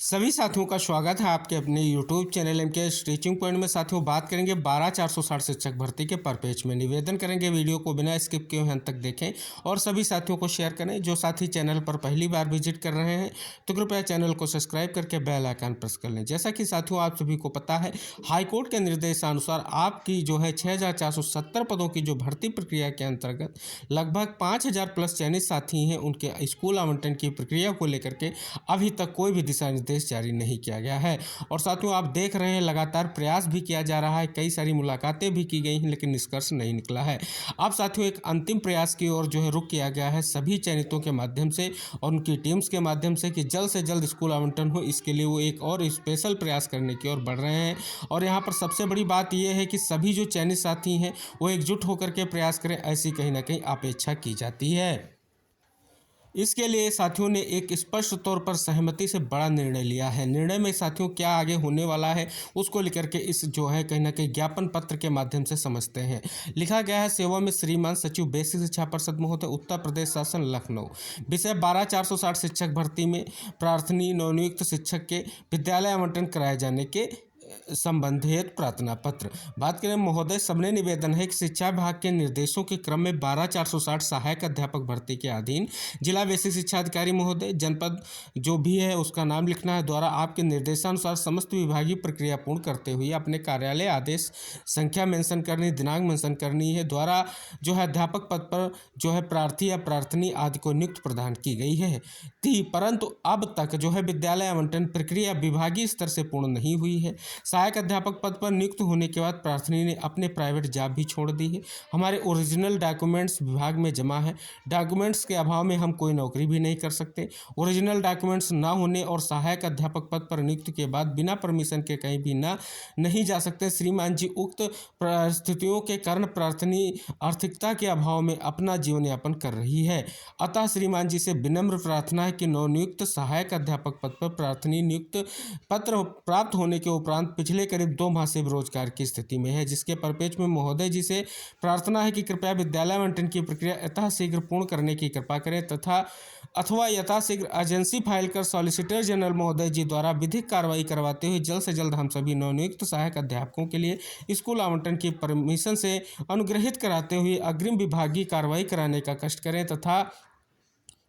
सभी साथियों का स्वागत है आपके अपने YouTube चैनल के स्टिचिंग पॉइंट में। साथियों बात करेंगे 12,460 शिक्षक भर्ती के पर पेज में। निवेदन करेंगे वीडियो को बिना स्किप किए अंत तक देखें और सभी साथियों को शेयर करें। जो साथी चैनल पर पहली बार विजिट कर रहे हैं तो कृपया चैनल को सब्सक्राइब करके बेल आइकन प्रेस कर लें। जैसा कि साथियों आप सभी को पता है, हाईकोर्ट के निर्देशानुसार आपकी जो है 6,470 पदों की जो भर्ती प्रक्रिया के अंतर्गत लगभग 5,000 प्लस चयनित साथी हैं, उनके स्कूल आवंटन की प्रक्रिया को लेकर के अभी तक कोई भी दिशा निर्देश जारी नहीं किया गया है। और साथियों आप देख रहे हैं लगातार प्रयास भी किया जा रहा है, कई सारी मुलाकातें भी की गई हैं, लेकिन निष्कर्ष नहीं निकला है। अब साथियों एक अंतिम प्रयास की ओर जो है रुख किया गया है सभी चयनितों के माध्यम से और उनकी टीम्स के माध्यम से कि जल्द से जल्द स्कूल आवंटन हो। इसके लिए वो एक और स्पेशल प्रयास करने की ओर बढ़ रहे हैं। और यहाँ पर सबसे बड़ी बात यह है कि सभी जो चयनित साथी हैं वो एकजुट होकर के प्रयास करें, ऐसी कहीं ना कहीं अपेक्षा की जाती है। इसके लिए साथियों ने एक स्पष्ट तौर पर सहमति से बड़ा निर्णय लिया है। निर्णय में साथियों क्या आगे होने वाला है उसको लेकर के इस जो है कहीं ना कहीं ज्ञापन पत्र के माध्यम से समझते हैं। लिखा गया है, सेवा में श्रीमान सचिव बेसिक शिक्षा परिषद महोदय, उत्तर प्रदेश शासन, लखनऊ। विषय 12,460 शिक्षक भर्ती में प्रार्थनी नवनियुक्त शिक्षक के विद्यालय आवंटन कराए जाने के संबंधित प्रार्थना पत्र। बात करें महोदय, सबने निवेदन है कि शिक्षा विभाग के निर्देशों के क्रम में 12,460 सहायक अध्यापक भर्ती के अधीन जिला बेसिक शिक्षा अधिकारी महोदय, जनपद जो भी है उसका नाम लिखना है, द्वारा आपके निर्देशानुसार समस्त विभागीय प्रक्रिया पूर्ण करते हुए अपने कार्यालय आदेश संख्या मेंशन करनी, दिनांक मेंशन करनी है, द्वारा जो है अध्यापक पद पर जो है प्रार्थी या प्रार्थनी आदि को नियुक्त प्रदान की गई है थी। परंतु अब तक जो है विद्यालय आवंटन प्रक्रिया विभागीय स्तर से पूर्ण नहीं हुई है। सहायक अध्यापक पद पर नियुक्त होने के बाद प्रार्थनी ने अपने प्राइवेट जॉब भी छोड़ दी है। हमारे ओरिजिनल डॉक्यूमेंट्स विभाग में जमा है। डॉक्यूमेंट्स के अभाव में हम कोई नौकरी भी नहीं कर सकते। ओरिजिनल डॉक्यूमेंट्स ना होने और सहायक अध्यापक पद पर नियुक्त के बाद बिना परमिशन के कहीं भी नहीं जा सकते। श्रीमान जी, उक्त परिस्थितियों के कारण प्रार्थनी आर्थिकता के अभाव में अपना जीवन यापन कर रही है। अतः श्रीमान जी से विनम्र प्रार्थना है कि नवनियुक्त सहायक अध्यापक पद पर प्रार्थनी नियुक्त पत्र प्राप्त होने के उपरांत पिछले करीब 2 माह से बेरोजगार की स्थिति में है, जिसके परिपेक्ष में महोदय जी से प्रार्थना है कि कृपया विद्यालय आवंटन की प्रक्रिया यथाशीघ्र पूर्ण करने की कृपा करें अथवा यथाशीघ्र एजेंसी फाइल कर सॉलिसिटर जनरल महोदय जी द्वारा विधिक कार्रवाई करवाते हुए जल्द से जल्द हम सभी नवनियुक्त सहायक अध्यापकों के लिए स्कूल आवंटन की परमिशन से अनुग्रहित कराते हुए अग्रिम विभागीय कार्रवाई कराने का कष्ट करें तथा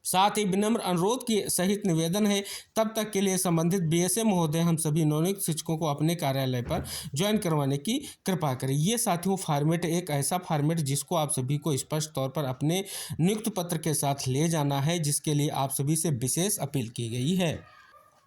साथ ही विनम्र अनुरोध की सहित निवेदन है तब तक के लिए संबंधित बीएसए महोदय हम सभी नवनियुक्त शिक्षकों को अपने कार्यालय पर ज्वाइन करवाने की कृपा करें। ये साथियों फॉर्मेट एक ऐसा फॉर्मेट जिसको आप सभी को स्पष्ट तौर पर अपने नियुक्त पत्र के साथ ले जाना है, जिसके लिए आप सभी से विशेष अपील की गई है।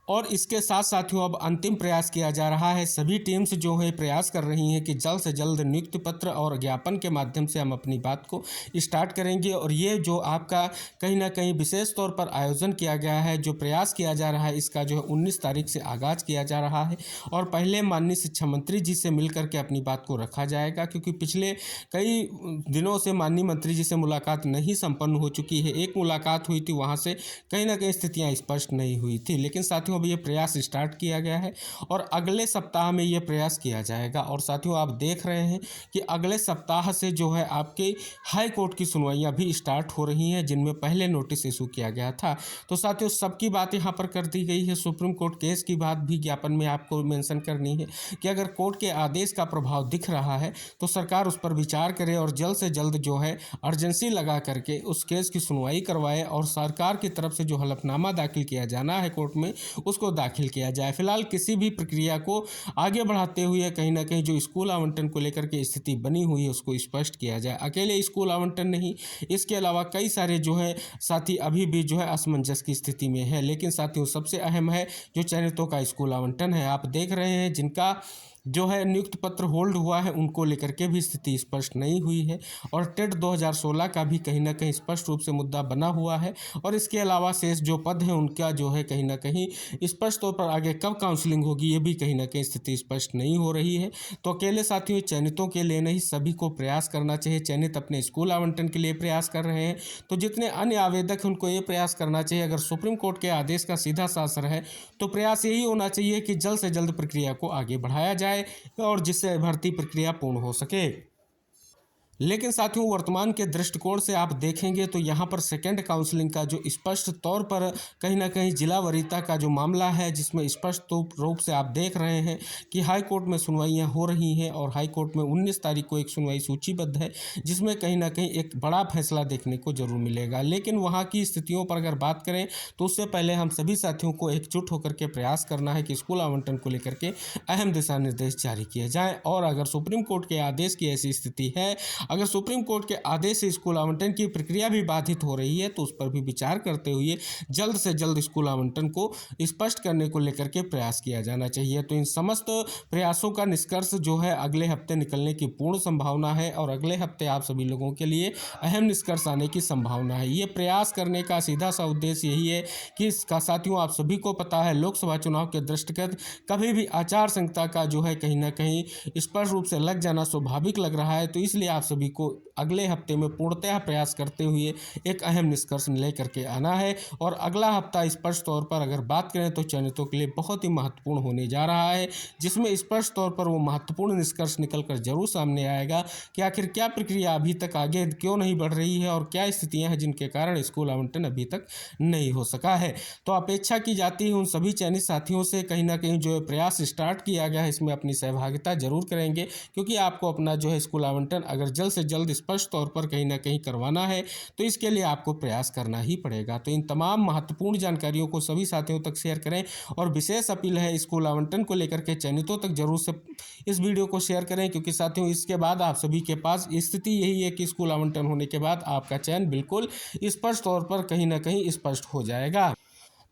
और इसके साथ साथियों अब अंतिम प्रयास किया जा रहा है। सभी टीम्स जो है प्रयास कर रही हैं कि जल्द से जल्द नियुक्ति पत्र और ज्ञापन के माध्यम से हम अपनी बात को स्टार्ट करेंगे। और ये जो आपका कहीं ना कहीं विशेष तौर पर आयोजन किया गया है, जो प्रयास किया जा रहा है, इसका जो है 19 तारीख से आगाज़ किया जा रहा है। और पहले माननीय शिक्षा मंत्री जी से मिल करके अपनी बात को रखा जाएगा, क्योंकि पिछले कई दिनों से माननीय मंत्री जी से मुलाकात नहीं संपन्न हो चुकी है। एक मुलाकात हुई थी, वहाँ से कहीं ना कहीं स्थितियाँ स्पष्ट नहीं हुई थी, लेकिन साथियों अब ये प्रयास स्टार्ट किया गया है और अगले सप्ताह में ये प्रयास किया जाएगा। और साथियों आप देख रहे हैं कि अगले सप्ताह से जो है आपके हाई कोर्ट की सुनवाइयां भी स्टार्ट हो रही हैं, जिनमें पहले नोटिस इशू किया गया था। तो साथियों सबकी बात यहाँ पर कर दी गई है। सुप्रीम कोर्ट केस की बात भी ज्ञापन में आपको मेंशन करनी है कि अगर कोर्ट के आदेश का प्रभाव दिख रहा है तो सरकार उस पर विचार करे और जल्द से जल्द जो है अर्जेंसी लगा करके उस केस की सुनवाई करवाए और सरकार की तरफ से जो हलफनामा दाखिल किया जाना है कोर्ट में उसको दाखिल किया जाए। फिलहाल किसी भी प्रक्रिया को आगे बढ़ाते हुए कहीं ना कहीं जो स्कूल आवंटन को लेकर के स्थिति बनी हुई है उसको स्पष्ट किया जाए। अकेले स्कूल आवंटन नहीं, इसके अलावा कई सारे जो है साथी अभी भी जो है असमंजस की स्थिति में है। लेकिन साथियों सबसे अहम है जो चयनितों का स्कूल आवंटन है। आप देख रहे हैं जिनका जो है नियुक्त पत्र होल्ड हुआ है उनको लेकर के भी स्थिति स्पष्ट नहीं हुई है। और टेट 2016 का भी कहीं ना कहीं स्पष्ट रूप से मुद्दा बना हुआ है। और इसके अलावा शेष जो पद हैं उनका जो है कहीं ना कहीं स्पष्ट तौर पर आगे कब काउंसलिंग होगी ये भी कहीं ना कहीं स्थिति स्पष्ट नहीं हो रही है। तो अकेले साथियों चयनितों के लिए नहीं, सभी को प्रयास करना चाहिए। चयनित अपने स्कूल आवंटन के लिए प्रयास कर रहे हैं तो जितने अन्य आवेदक हैं उनको ये प्रयास करना चाहिए। अगर सुप्रीम कोर्ट के आदेश का सीधा सा असर है तो प्रयास यही होना चाहिए कि जल्द से जल्द प्रक्रिया को आगे बढ़ाया जाए और जिससे भर्ती प्रक्रिया पूर्ण हो सके। लेकिन साथियों वर्तमान के दृष्टिकोण से आप देखेंगे तो यहाँ पर सेकंड काउंसलिंग का जो स्पष्ट तौर पर कहीं ना कहीं जिला वरीयता का जो मामला है, जिसमें स्पष्ट रूप से आप देख रहे हैं कि हाई कोर्ट में सुनवाइयाँ हो रही हैं और हाई कोर्ट में 19 तारीख को एक सुनवाई सूचीबद्ध है, जिसमें कहीं ना कहीं एक बड़ा फैसला देखने को जरूर मिलेगा। लेकिन वहाँ की स्थितियों पर अगर बात करें तो उससे पहले हम सभी साथियों को एकजुट होकर के प्रयास करना है कि स्कूल आवंटन को लेकर के अहम दिशा निर्देश जारी किए जाएँ। और अगर सुप्रीम कोर्ट के आदेश की ऐसी स्थिति है, अगर सुप्रीम कोर्ट के आदेश से स्कूल आवंटन की प्रक्रिया भी बाधित हो रही है, तो उस पर भी विचार करते हुए जल्द से जल्द स्कूल आवंटन को स्पष्ट करने को लेकर के प्रयास किया जाना चाहिए। तो इन समस्त प्रयासों का निष्कर्ष जो है अगले हफ्ते निकलने की पूर्ण संभावना है और अगले हफ्ते आप सभी लोगों के लिए अहम निष्कर्ष आने की संभावना है। ये प्रयास करने का सीधा सा उद्देश्य यही है कि इसका साथियों आप सभी को पता है लोकसभा चुनाव के दृष्टिगत कभी भी आचार संहिता का जो है कहीं ना कहीं स्पष्ट रूप से लग जाना स्वाभाविक लग रहा है। तो इसलिए आप सभी को अगले हफ्ते में पूर्णतः प्रयास करते हुए एक अहम निष्कर्ष लेकर के आना है। और अगला हफ्ता स्पष्ट तौर पर अगर बात करें तो चयनितों के लिए बहुत ही महत्वपूर्ण होने जा रहा है, जिसमें स्पष्ट तौर पर वो महत्वपूर्ण निष्कर्ष निकल कर जरूर सामने आएगा कि आखिर क्या प्रक्रिया अभी तक आगे क्यों नहीं बढ़ रही है और क्या स्थितियां हैं जिनके कारण स्कूल आवंटन अभी तक नहीं हो सका है। तो अपेक्षा की जाती है उन सभी चयनित साथियों से कहीं ना कहीं जो प्रयास स्टार्ट किया गया है इसमें अपनी सहभागिता जरूर करेंगे, क्योंकि आपको अपना जो है स्कूल आवंटन अगर जल्द से जल्द स्पष्ट तौर पर कहीं ना कहीं करवाना है तो इसके लिए आपको प्रयास करना ही पड़ेगा। तो इन तमाम महत्वपूर्ण जानकारियों को सभी साथियों तक शेयर करें और विशेष अपील है स्कूल आवंटन को लेकर के चयनितों तक जरूर से इस वीडियो को शेयर करें, क्योंकि साथियों इसके बाद आप सभी के पास स्थिति यही है कि स्कूल आवंटन होने के बाद आपका चयन बिल्कुल स्पष्ट तौर पर कहीं ना कहीं स्पष्ट हो जाएगा।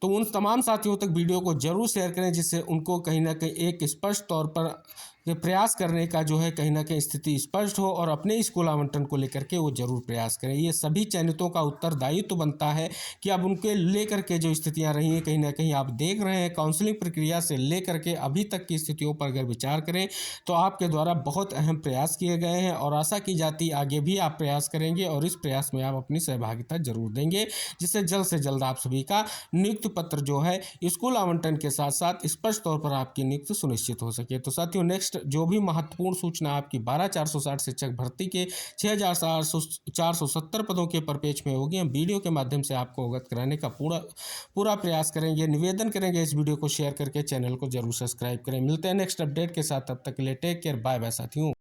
तो उन तमाम साथियों तक वीडियो को जरूर शेयर करें जिससे उनको कहीं ना कहीं एक स्पष्ट तौर पर ये प्रयास करने का जो है कहीं ना कहीं स्थिति स्पष्ट हो और अपने स्कूल आवंटन को लेकर के वो जरूर प्रयास करें। ये सभी चयनितों का उत्तरदायित्व तो बनता है कि अब उनके लेकर के जो स्थितियां रही हैं कहीं ना कहीं आप देख रहे हैं काउंसलिंग प्रक्रिया से लेकर के अभी तक की स्थितियों पर अगर विचार करें तो आपके द्वारा बहुत अहम प्रयास किए गए हैं और आशा की जाती आगे भी आप प्रयास करेंगे और इस प्रयास में आप अपनी सहभागिता जरूर देंगे, जिससे जल्द से जल्द आप सभी का नियुक्ति पत्र जो है स्कूल आवंटन के साथ साथ स्पष्ट तौर पर आपकी नियुक्ति सुनिश्चित हो सके। तो साथियों नेक्स्ट जो भी महत्वपूर्ण सूचना आपकी 12,460 शिक्षक भर्ती के 6,470 पदों के परिपेक्ष में होगी, हम वीडियो के माध्यम से आपको अवगत कराने का पूरा प्रयास करेंगे, निवेदन करेंगे इस वीडियो को शेयर करके चैनल को जरूर सब्सक्राइब करें। मिलते हैं नेक्स्ट अपडेट के साथ, तब तक के लिए टेक केयर, बाय बाय साथियों।